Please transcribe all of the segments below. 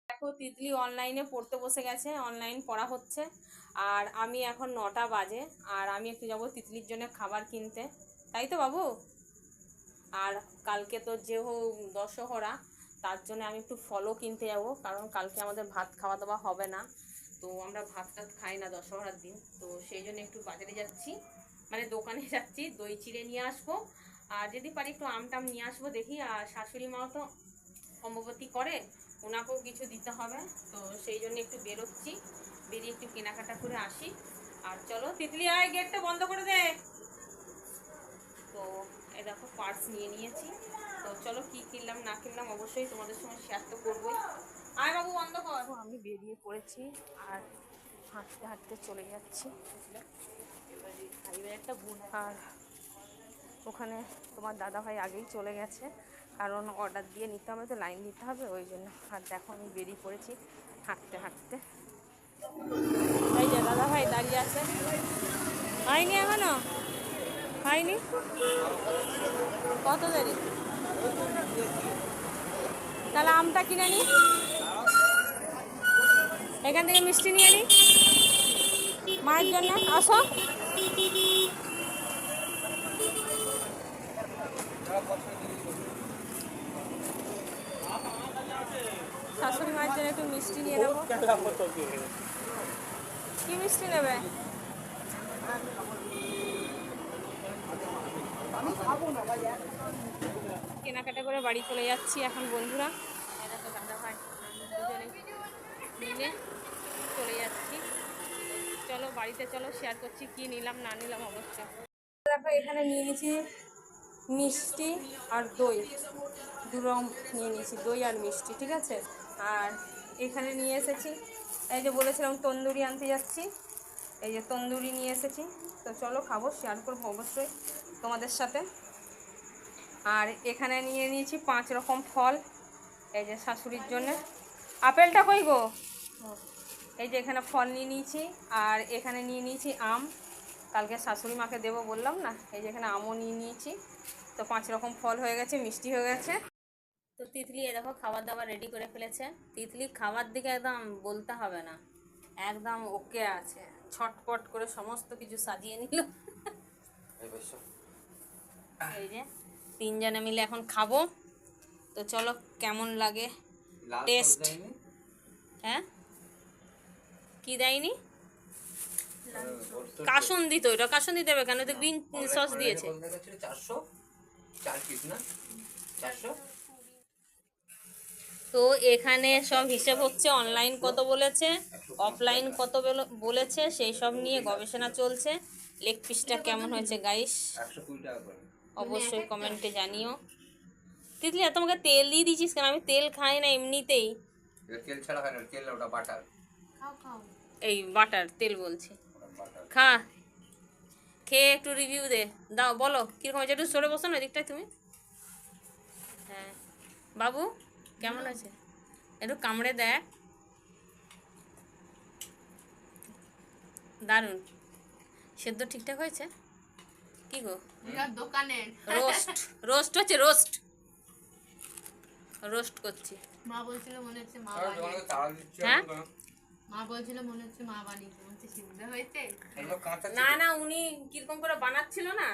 দেখো তিতলি অনলাইনে পড়তে বসে গেছে, অনলাইন পড়া হচ্ছে। আর আমি এখন 9টা বাজে, আর আমি একটু যাবো তিতলির জন্য খাবার কিনতে, তাই তো বাবু? আর কালকে তো যেহেতু দশহরা, তার জন্য আমি একটু ফলও কিনতে যাব, কারণ কালকে আমাদের ভাত খাওয়া দাওয়া হবে না। তো আমরা ভাত টাত খাই না দশহরার দিন, তো সেই জন্য একটু বাজারে যাচ্ছি, মানে দোকানে যাচ্ছি, দই চিড়ে নিয়ে আসবো। আর যদি পারি একটু আম টাম নিয়ে আসবো দেখি। আর শাশুড়ি মাও তো অম্ববতী করে, ওনাকেও কিছু দিতে হবে, তো সেই জন্য একটু বেরোচ্ছি, বেরিয়ে একটু কেনাকাটা করে আসি। আর চলো তিতলি আয়, গেটটা বন্ধ করে দে। তো এই দেখো পার্টস নিয়ে নিয়েছি, তো চলো কি কিনলাম না কিনলাম অবশ্যই তোমাদের সঙ্গে শেয়ার তো করবোই। আয় বাবু বন্ধ কর। আমি বেরিয়ে পড়েছি আর হাঁটতে হাঁটতে চলে যাচ্ছি। আর ওখানে তোমার দাদা ভাই আগেই চলে গেছে, কারণ অর্ডার দিয়ে নিতে হবে তো, লাইন দিতে হবে, ওই জন্য। আর দেখো আমি বেরিয়ে পড়েছি হাঁটতে হাঁটতে। এই যে দাদা ভাই দাঁড়িয়ে আছে, হয়নি এখনো, হয়নি, কত দেরি? তাহলে আমটা কিনে নি, এখান থেকে মিষ্টি নিয়ে নি মায়ের জন্য। আসো, শাশুড়ি মায়ের জন্য একটু মিষ্টি নিয়ে নেবো। কি মিষ্টি নেবে? কেনাকাটা করে বাড়ি চলে যাচ্ছি এখন বন্ধুরা। এরা তো দাদা ভাই দুজনে মিলে চলে যাচ্ছি। চলো বাড়িতে চলো, শেয়ার করছি কি নিলাম না নিলাম অবশ্যই। দেখো এখানে নিয়ে নিয়েছি মিষ্টি আর দই, দুরকম নিয়ে নিয়েছি, দই আর মিষ্টি, ঠিক আছে। আর এখানে নিয়ে এসেছি, এই যে বলেছিলাম তন্দুরি আনতে যাচ্ছি, এই যে তন্দুরি নিয়ে এসেছি। তো চলো খাবো, শেয়ার করবো অবশ্যই তোমাদের সাথে। আর এখানে নিয়ে নিয়েছি 5 রকম ফল, এই যে শাশুড়ির জন্য। আপেলটা কই গো? এই যে এখানে ফল নিয়ে নিয়েছি। আর এখানে নিয়ে নিয়েছি আম, কালকে শাশুড়ি মাকে দেবো বললাম না, এই যে এখানে আমও নিয়ে নিয়েছি। তো 5 রকম ফল হয়ে গেছে, মিষ্টি হয়ে গেছে। তো তিতলি এ দেখো খাবার দাবার রেডি করে ফেলেছে। তিতলি খাবার দিকে একদম বলতে হবে না, একদম ওকে আছে, ছটপট করে সমস্ত কিছু সাজিয়ে নিল। এই যে 3 জনে মিলে এখন খাবো, তো চলো কেমন লাগে টেস্ট। হ্যাঁ কি দেয়নি? কাসুন্দি, তো এটা কাসুন্দি দেবে কেন? তো গ্রিন সস দিয়েছে। তো এখানে সব হিসেব হচ্ছে, অনলাইন কত বলেছে, অফলাইন কত বলেছে, সেই সব নিয়ে গবেষণা চলছে। লেগ পিসটা কেমন হয়েছে গাইস অবশ্যই কমেন্টে জানিও। তিতলি তোমাকে তেল দিয়ে দিয়েছিস কেন? আমি তেল খাই না এমনিতেই। তেল ছাড়া হয় না, তেল ওটা বাটার। খাও খাও, এই বাটার তেল বলছি, খা, খেয়ে একটু রিভিউ দে, দাও বলো কিরকম হয়েছে। একটু সরে বসো না দিকটায় তুমি। হ্যাঁ বাবু কেমন আছে, একটু কামড়ে দেখ। দারুণ, সেদ্ধ ঠিকঠাক হয়েছে। কি গো দোকানে রোস্ট, রোস্ট হচ্ছে, রোস্ট রোস্ট করছি। মা বলছিল মনে হচ্ছে মা বানিয়েছে। হ্যাঁ মা বলছিল মনে হচ্ছে মা বানিয়েছে, মনে হচ্ছে সিদ্ধ হয়েছে। না না উনি কিরকম করে বানাচ্ছিল না,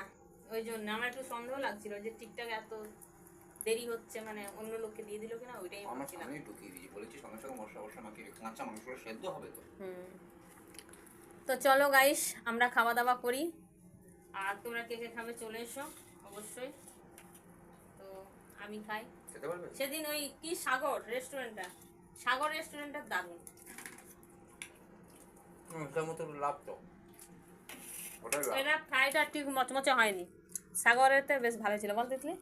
ওই জন্য আমার একটু সন্দেহ লাগছিল যে ঠিকঠাক এত দেরি হচ্ছে, মানে অন্য লোককে দিয়ে দিল কিনা, ওইটাই ভাবছিলাম। আমি ঢুকিয়ে দিয়েছি, বলেছি সঙ্গে সঙ্গে মশলা মশলা মাখিয়ে কাঁচা মাংসটা সেদ্ধ হবে তো। তো চলো গাইস আমরা খাওয়া দাওয়া করি, আর তোমরা কে কে খাবে চলে এসো অবশ্যই। তো আমি খাই, সেদিন ওই কি সাগর রেস্টুরেন্টটা, সাগর রেস্টুরেন্টটা দারুণ। এটা ফ্রাইটা ঠিক মচমচে হয়নি, সাগরেরটা বেশ ভালো ছিল বল দেখলে।